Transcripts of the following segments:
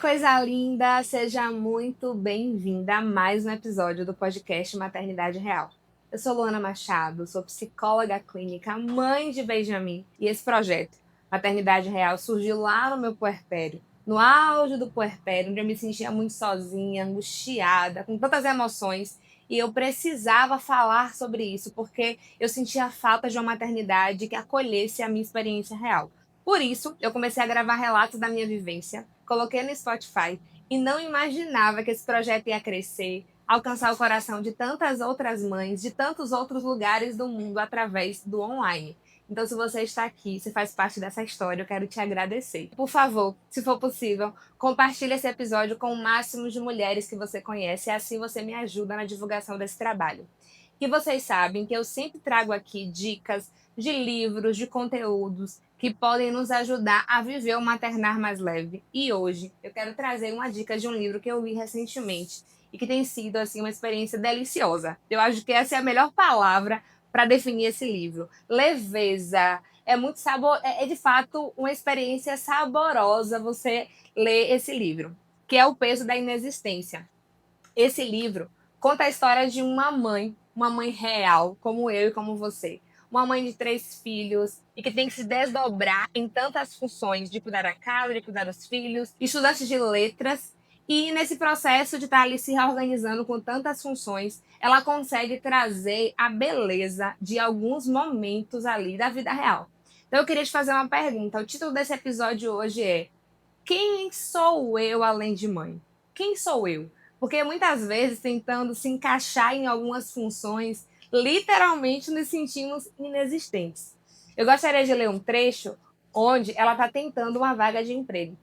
Coisa linda! Seja muito bem-vinda a mais um episódio do podcast Maternidade Real. Eu sou Luana Machado, sou psicóloga clínica, mãe de Benjamin, e esse projeto, Maternidade Real, surgiu lá no meu puerpério, no auge do puerpério, onde eu me sentia muito sozinha, angustiada, com tantas emoções, e eu precisava falar sobre isso, porque eu sentia a falta de uma maternidade que acolhesse a minha experiência real. Por isso, eu comecei a gravar relatos da minha vivência, coloquei no Spotify e não imaginava que esse projeto ia crescer, alcançar o coração de tantas outras mães, de tantos outros lugares do mundo através do online. Então, se você está aqui, se faz parte dessa história, eu quero te agradecer. Por favor, se for possível, compartilhe esse episódio com o máximo de mulheres que você conhece, e assim você me ajuda na divulgação desse trabalho. E vocês sabem que eu sempre trago aqui dicas de livros, de conteúdos que podem nos ajudar a viver o maternar mais leve. E hoje eu quero trazer uma dica de um livro que eu li recentemente e que tem sido assim uma experiência deliciosa. Eu acho que essa é a melhor palavra para definir esse livro. Leveza. É muito é de fato uma experiência saborosa você ler esse livro, que é O Peso da Inexistência. Esse livro conta a história de uma mãe real, como eu e como você. Uma mãe de 3 filhos e que tem que se desdobrar em tantas funções de cuidar da casa, de cuidar dos filhos, estudante de letras. E nesse processo de estar ali se reorganizando com tantas funções, ela consegue trazer a beleza de alguns momentos ali da vida real. Então eu queria te fazer uma pergunta. O título desse episódio hoje é: quem sou eu além de mãe? Quem sou eu? Porque muitas vezes, tentando se encaixar em algumas funções, literalmente nos sentimos inexistentes. Eu gostaria de ler um trecho onde ela está tentando uma vaga de emprego.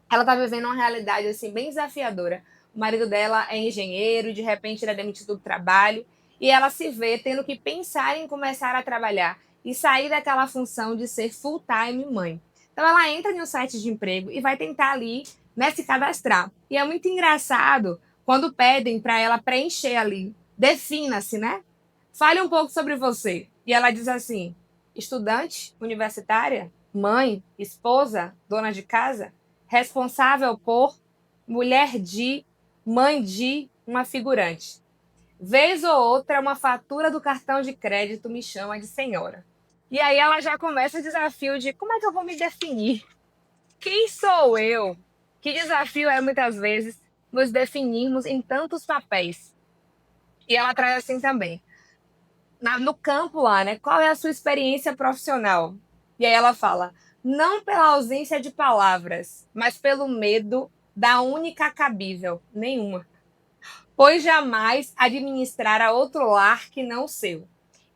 Ela está vivendo uma realidade assim bem desafiadora. O marido dela é engenheiro e de repente ele é demitido do trabalho e ela se vê tendo que pensar em começar a trabalhar e sair daquela função de ser full-time mãe. Então ela entra em um site de emprego e vai tentar ali, né, se cadastrar. E é muito engraçado quando pedem para ela preencher ali. Defina-se, né? Fale um pouco sobre você. E ela diz assim: estudante, universitária, mãe, esposa, dona de casa, responsável por, mulher de, mãe de, uma figurante. Vez ou outra, uma fatura do cartão de crédito me chama de senhora. E aí ela já começa o desafio de como é que eu vou me definir? Quem sou eu? Que desafio é muitas vezes nos definirmos em tantos papéis. E ela traz assim também. No campo lá, né? Qual é a sua experiência profissional? E aí ela fala: não pela ausência de palavras, mas pelo medo da única cabível, nenhuma. Pois jamais administrar outro lar que não o seu.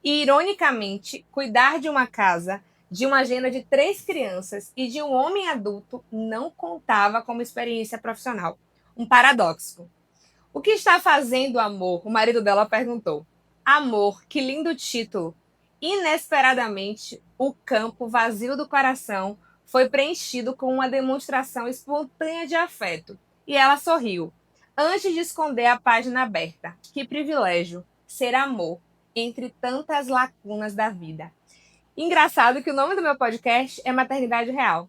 E, ironicamente, cuidar de uma casa, de uma agenda de 3 crianças e de um homem adulto não contava como experiência profissional. Um paradoxo. O que está fazendo, amor? O marido dela perguntou. Amor, que lindo título. Inesperadamente, o campo vazio do coração foi preenchido com uma demonstração espontânea de afeto. E ela sorriu, antes de esconder a página aberta. Que privilégio ser amor entre tantas lacunas da vida. Engraçado que o nome do meu podcast é Maternidade Real,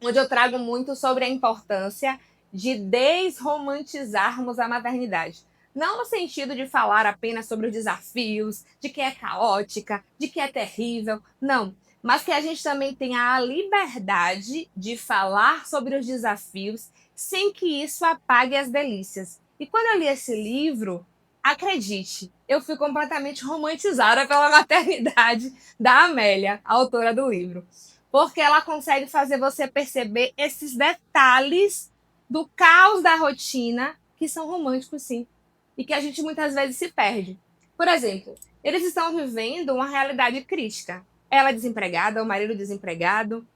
onde eu trago muito sobre a importância de desromantizarmos a maternidade. Não no sentido de falar apenas sobre os desafios, de que é caótica, de que é terrível, não. Mas que a gente também tenha a liberdade de falar sobre os desafios sem que isso apague as delícias. E quando eu li esse livro, acredite, eu fui completamente romantizada pela maternidade da Amélia, a autora do livro. Porque ela consegue fazer você perceber esses detalhes do caos da rotina que são românticos, sim, e que a gente muitas vezes se perde. Por exemplo, eles estão vivendo uma realidade crítica. Ela é desempregada, o marido desempregado,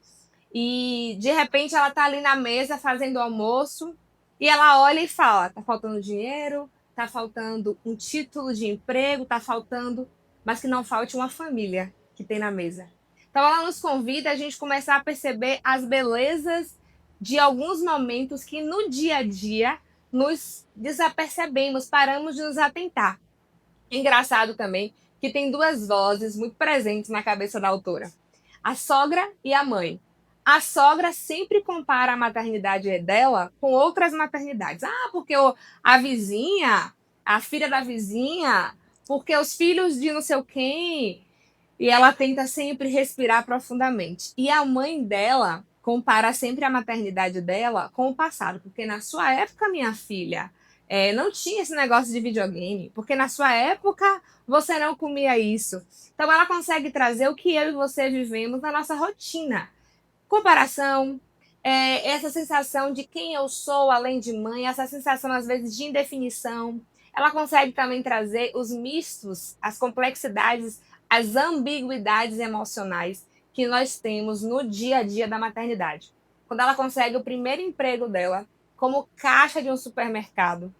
e de repente ela está ali na mesa fazendo almoço e ela olha e fala: tá faltando dinheiro, tá faltando um título de emprego, tá faltando, mas que não falte uma família que tem na mesa. Então ela nos convida a gente começar a perceber as belezas de alguns momentos que no dia a dia nos desapercebemos, paramos de nos atentar. Engraçado também que tem 2 vozes muito presentes na cabeça da autora: a sogra e a mãe. A sogra sempre compara a maternidade dela com outras maternidades. Ah, porque a vizinha, a filha da vizinha, porque os filhos de não sei o quem. E ela tenta sempre respirar profundamente. E a mãe dela compara sempre a maternidade dela com o passado, porque na sua época, minha filha, não tinha esse negócio de videogame, porque na sua época você não comia isso. Então ela consegue trazer o que eu e você vivemos na nossa rotina. Comparação, essa sensação de quem eu sou além de mãe, essa sensação às vezes de indefinição. Ela consegue também trazer os mistos, as complexidades, as ambiguidades emocionais que nós temos no dia a dia da maternidade. Quando ela consegue o primeiro emprego dela como caixa de um supermercado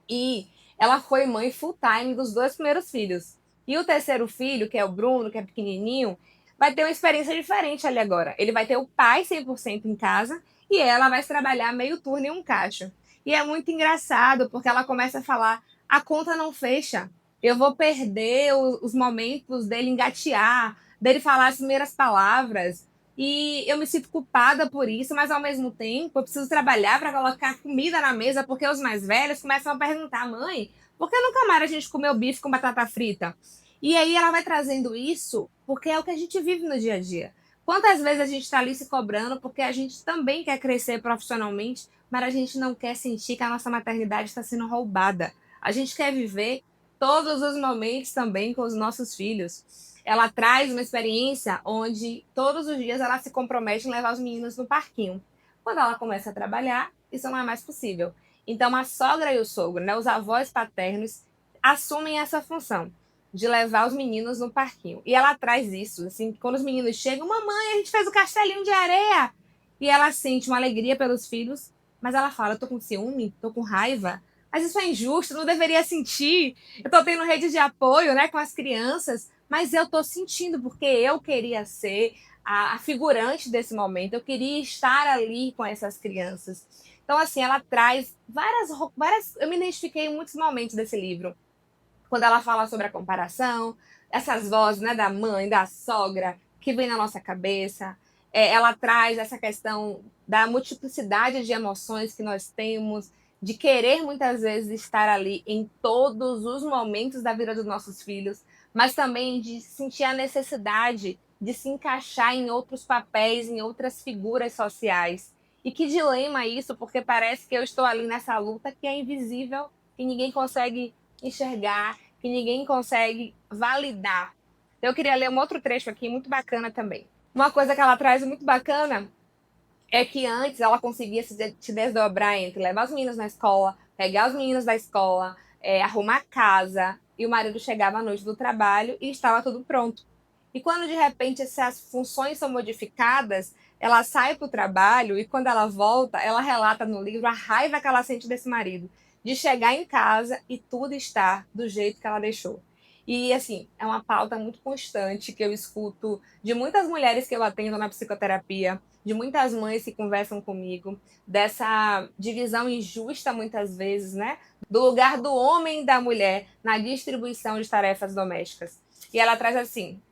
e ela foi mãe full time dos dois primeiros filhos. E o terceiro filho, que é o Bruno, que é pequenininho, vai ter uma experiência diferente ali agora. Ele vai ter o pai 100% em casa e ela vai trabalhar meio turno em um caixa. E é muito engraçado, porque ela começa a falar: a conta não fecha, eu vou perder os momentos dele engatear, dele falar as primeiras palavras. E eu me sinto culpada por isso, mas ao mesmo tempo eu preciso trabalhar para colocar comida na mesa, porque os mais velhos começam a perguntar: mãe, por que nunca mais a gente comeu bife com batata frita? E aí ela vai trazendo isso, porque é o que a gente vive no dia a dia. Quantas vezes a gente está ali se cobrando porque a gente também quer crescer profissionalmente, mas a gente não quer sentir que a nossa maternidade está sendo roubada. A gente quer viver todos os momentos também com os nossos filhos. Ela traz uma experiência onde todos os dias ela se compromete em levar os meninos no parquinho. Quando ela começa a trabalhar, isso não é mais possível. Então a sogra e o sogro, né, os avós paternos, assumem essa função de levar os meninos no parquinho. E ela traz isso, assim, quando os meninos chegam: mamãe, a gente fez o castelinho de areia. E ela sente uma alegria pelos filhos, mas ela fala: eu tô com ciúme, tô com raiva, mas isso é injusto, não deveria sentir. Eu tô tendo rede de apoio, né, com as crianças, mas eu tô sentindo porque eu queria ser a figurante desse momento, eu queria estar ali com essas crianças. Então, assim, ela traz várias. Eu me identifiquei em muitos momentos desse livro. Quando ela fala sobre a comparação, essas vozes, né, da mãe, da sogra, que vem na nossa cabeça. Ela traz essa questão da multiplicidade de emoções que nós temos, de querer muitas vezes estar ali em todos os momentos da vida dos nossos filhos, mas também de sentir a necessidade de se encaixar em outros papéis, em outras figuras sociais. E que dilema isso, porque parece que eu estou ali nessa luta que é invisível, que ninguém consegue enxergar, que ninguém consegue validar. Eu queria ler um outro trecho aqui, muito bacana também. Uma coisa que ela traz muito bacana é que antes ela conseguia se desdobrar entre levar os meninos na escola, pegar os meninos da escola, arrumar a casa, e o marido chegava à noite do trabalho e estava tudo pronto. E quando de repente essas funções são modificadas, ela sai para o trabalho e quando ela volta, ela relata no livro a raiva que ela sente desse marido, de chegar em casa e tudo estar do jeito que ela deixou. E assim, é uma pauta muito constante que eu escuto de muitas mulheres que eu atendo na psicoterapia, de muitas mães que conversam comigo, dessa divisão injusta muitas vezes, né? Do lugar do homem e da mulher na distribuição de tarefas domésticas. E ela traz assim: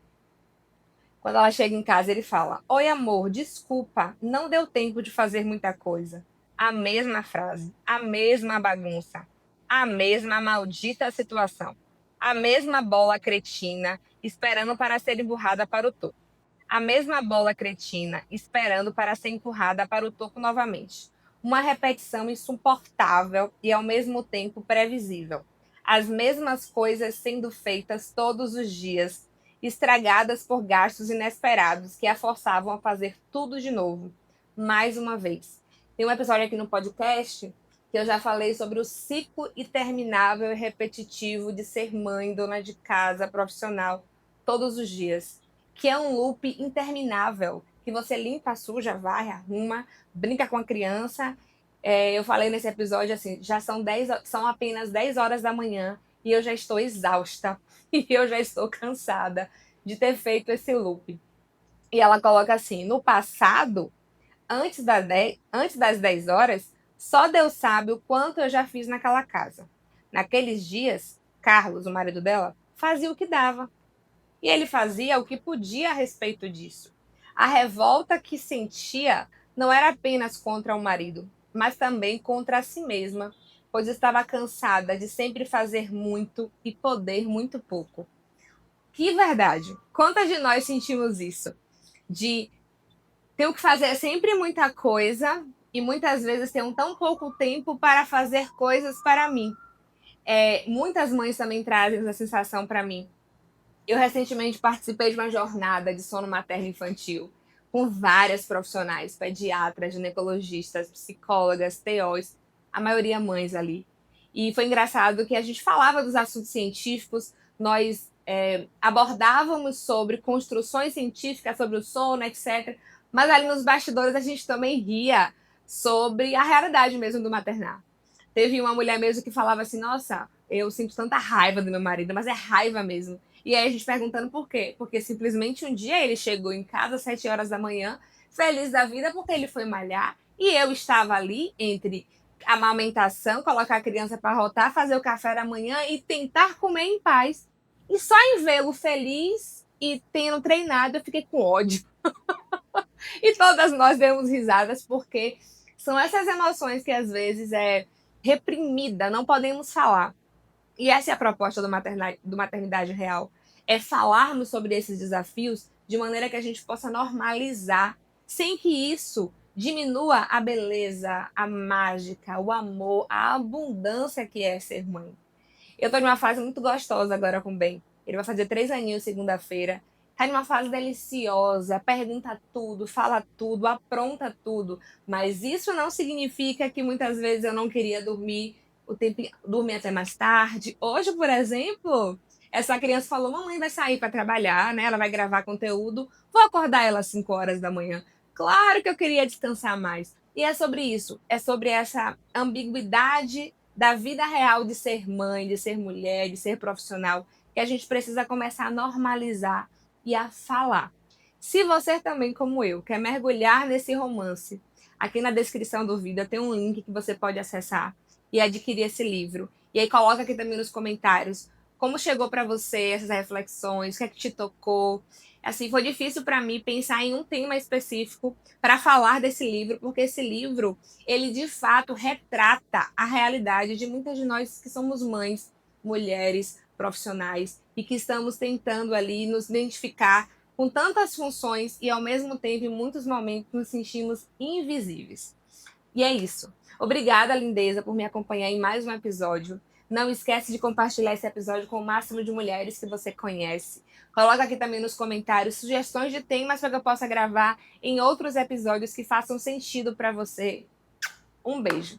quando ela chega em casa, ele fala: oi, amor, desculpa, não deu tempo de fazer muita coisa. A mesma frase, a mesma bagunça, a mesma maldita situação, a mesma bola cretina esperando para ser empurrada para o topo. A mesma bola cretina esperando para ser empurrada para o topo novamente. Uma repetição insuportável e ao mesmo tempo previsível. As mesmas coisas sendo feitas todos os dias, estragadas por gastos inesperados que a forçavam a fazer tudo de novo, mais uma vez. Tem um episódio aqui no podcast que eu já falei sobre o ciclo interminável e repetitivo de ser mãe, dona de casa, profissional, todos os dias, que é um loop interminável, que você limpa, suja, varre, arruma, brinca com a criança. Eu falei nesse episódio assim, já são apenas 10 horas da manhã e eu já estou exausta e eu já estou cansada de ter feito esse loop. E ela coloca assim: no passado, antes das 10 horas, só Deus sabe o quanto eu já fiz naquela casa. Naqueles dias, Carlos, o marido dela, fazia o que dava. E ele fazia o que podia a respeito disso. A revolta que sentia não era apenas contra o marido, mas também contra si mesma, pois estava cansada de sempre fazer muito e poder muito pouco. Que verdade! Quantas de nós sentimos isso? De ter que fazer sempre muita coisa e muitas vezes ter tão pouco tempo para fazer coisas para mim. Muitas mães também trazem essa sensação para mim. Eu recentemente participei de uma jornada de sono materno infantil com várias profissionais, pediatras, ginecologistas, psicólogas, TOs, a maioria mães ali. E foi engraçado que a gente falava dos assuntos científicos, nós abordávamos sobre construções científicas, sobre o sono, etc. Mas ali nos bastidores a gente também ria sobre a realidade mesmo do maternar. Teve uma mulher mesmo que falava assim: nossa, eu sinto tanta raiva do meu marido, mas é raiva mesmo. E aí a gente perguntando por quê? Porque simplesmente um dia ele chegou em casa às 7 horas da manhã, feliz da vida porque ele foi malhar, e eu estava ali entre a amamentação, colocar a criança para rotar, fazer o café da manhã e tentar comer em paz. E só em vê-lo feliz e tendo treinado, eu fiquei com ódio. E todas nós demos risadas porque são essas emoções que às vezes é reprimida, não podemos falar. E essa é a proposta do Maternidade Real. É falarmos sobre esses desafios de maneira que a gente possa normalizar, sem que isso diminua a beleza, a mágica, o amor, a abundância que é ser mãe. Eu tô numa fase muito gostosa agora com o Ben. Ele vai fazer 3 aninhos segunda-feira. Tá numa fase deliciosa, pergunta tudo, fala tudo, apronta tudo. Mas isso não significa que muitas vezes eu não queria dormir dormir até mais tarde. Hoje, por exemplo, essa criança falou: mamãe vai sair para trabalhar, né? Ela vai gravar conteúdo. Vou acordar ela às 5 horas da manhã. Claro que eu queria descansar mais. E é sobre isso, é sobre essa ambiguidade da vida real de ser mãe, de ser mulher, de ser profissional, que a gente precisa começar a normalizar e a falar. Se você também, como eu, quer mergulhar nesse romance, aqui na descrição do vídeo tem um link que você pode acessar e adquirir esse livro. E aí coloca aqui também nos comentários como chegou para você essas reflexões, o que é que te tocou. Assim, foi difícil para mim pensar em um tema específico para falar desse livro, porque esse livro, ele de fato retrata a realidade de muitas de nós que somos mães, mulheres, profissionais e que estamos tentando ali nos identificar com tantas funções e ao mesmo tempo em muitos momentos nos sentimos invisíveis. E é isso. Obrigada, lindeza, por me acompanhar em mais um episódio. Não esquece de compartilhar esse episódio com o máximo de mulheres que você conhece. Coloca aqui também nos comentários sugestões de temas para que eu possa gravar em outros episódios que façam sentido para você. Um beijo.